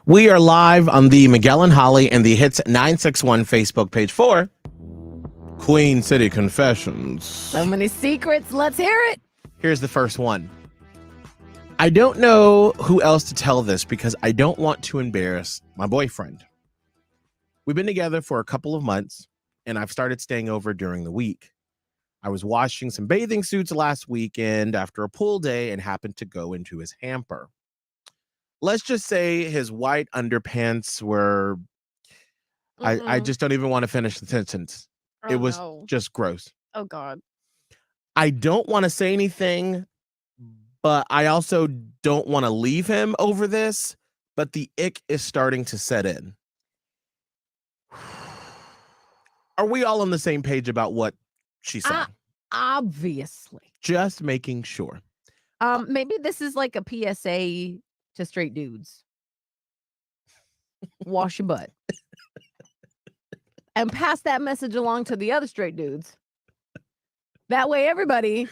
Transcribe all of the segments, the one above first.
We are live on the Miguel and Holly and the Hits 961 Facebook page for Queen City Confessions. So many secrets. Let's hear it. Here's the first one. I don't know who else to tell this because I don't want to embarrass my boyfriend. We've been together for a couple of months and I've started staying over during the week. I was washing some bathing suits last weekend after a pool day and happened to go into his hamper. Let's just say his white underpants were, I just don't even want to finish the sentence. It was just gross. Oh, God. I don't want to say anything, but I also don't want to leave him over this, but the ick is starting to set in. Are we all on the same page about what she said? Obviously. Just making sure. Maybe this is like a PSA to straight dudes. Wash your butt. And pass that message along to the other straight dudes. That way everybody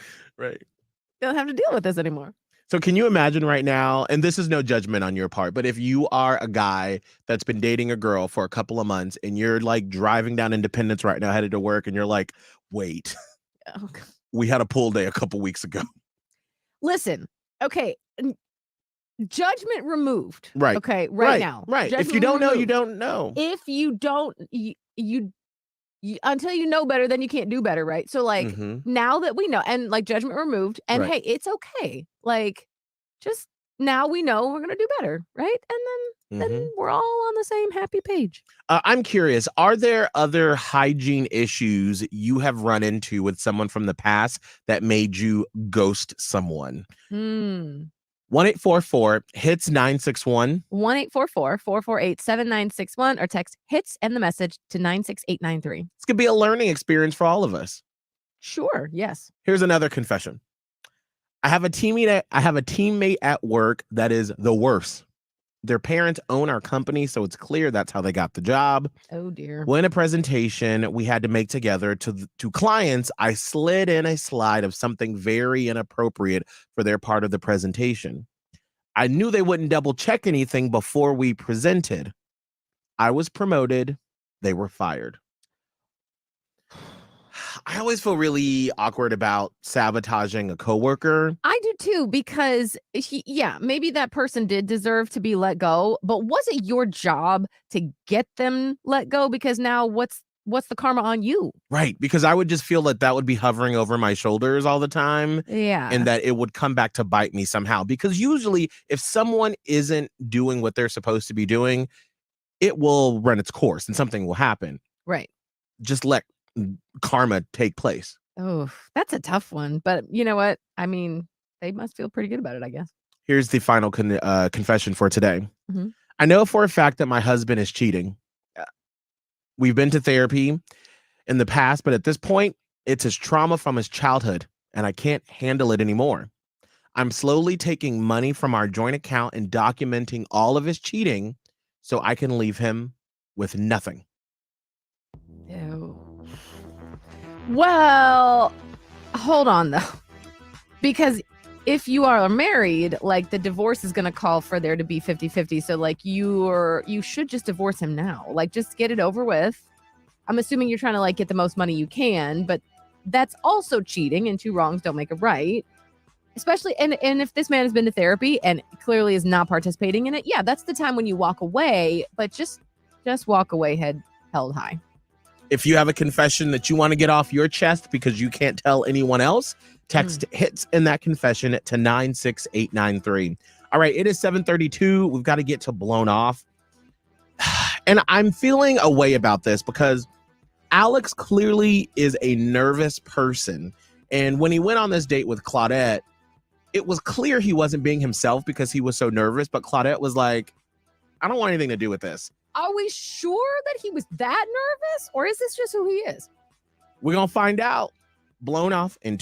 don't have to deal with this anymore. So can you imagine right now, and this is no judgment on your part, but if you are a guy that's been dating a girl for a couple of months and you're like driving down Independence right now, headed to work, and you're like, wait, we had a pool day a couple weeks ago. Listen, okay, judgment removed. Right. Okay, right now. Right. Judgment if you don't know, removed. you don't know. If you don't, you until you know better, then you can't do better, right? So like now that we know, and like judgment removed, and hey, it's okay. Like just now we know we're gonna do better, right? And then we're all on the same happy page. I'm curious, are there other hygiene issues you have run into with someone from the past that made you ghost someone? 1-844-HITS-961. 1-844-448-7961 or text HITS and the message to 96893. This could be a learning experience for all of us. Sure, yes. Here's another confession. I have a teammate at work that is the worst. Their parents own our company, so it's clear that's how they got the job. Oh, dear. When a presentation we had to make together to clients, I slid in a slide of something very inappropriate for their part of the presentation. I knew they wouldn't double check anything before we presented. I was promoted. They were fired. I always feel really awkward about sabotaging a coworker. I do too, because maybe that person did deserve to be let go, but was it your job to get them let go? Because now what's the karma on you? Right, because I would just feel that would be hovering over my shoulders all the time. Yeah. And that it would come back to bite me somehow. Because usually if someone isn't doing what they're supposed to be doing, it will run its course and something will happen. Right. Just let karma take place. Oh, that's a tough one. But you know what? I mean, they must feel pretty good about it, I guess. Here's the final confession for today. I know for a fact that my husband is cheating. We've been to therapy in the past, but at this point, it's his trauma from his childhood, and I can't handle it anymore. I'm slowly taking money from our joint account and documenting all of his cheating so I can leave him with nothing. Ew. Well, hold on though, because if you are married, like the divorce is going to call for there to be 50-50. So like you should just divorce him now. Like just get it over with. I'm assuming you're trying to like get the most money you can, but that's also cheating, and two wrongs don't make a right. Especially and if this man has been to therapy and clearly is not participating in it, yeah, that's the time when you walk away, but just walk away head held high. If you have a confession that you want to get off your chest because you can't tell anyone else, text HITS in that confession to 96893. All right, it is 7:32. We've got to get to blown off. And I'm feeling a way about this because Alex clearly is a nervous person. And when he went on this date with Claudette, it was clear he wasn't being himself because he was so nervous. But Claudette was like, I don't want anything to do with this. Are we sure that he was that nervous, or is this just who he is? We're going to find out. Blown off in 2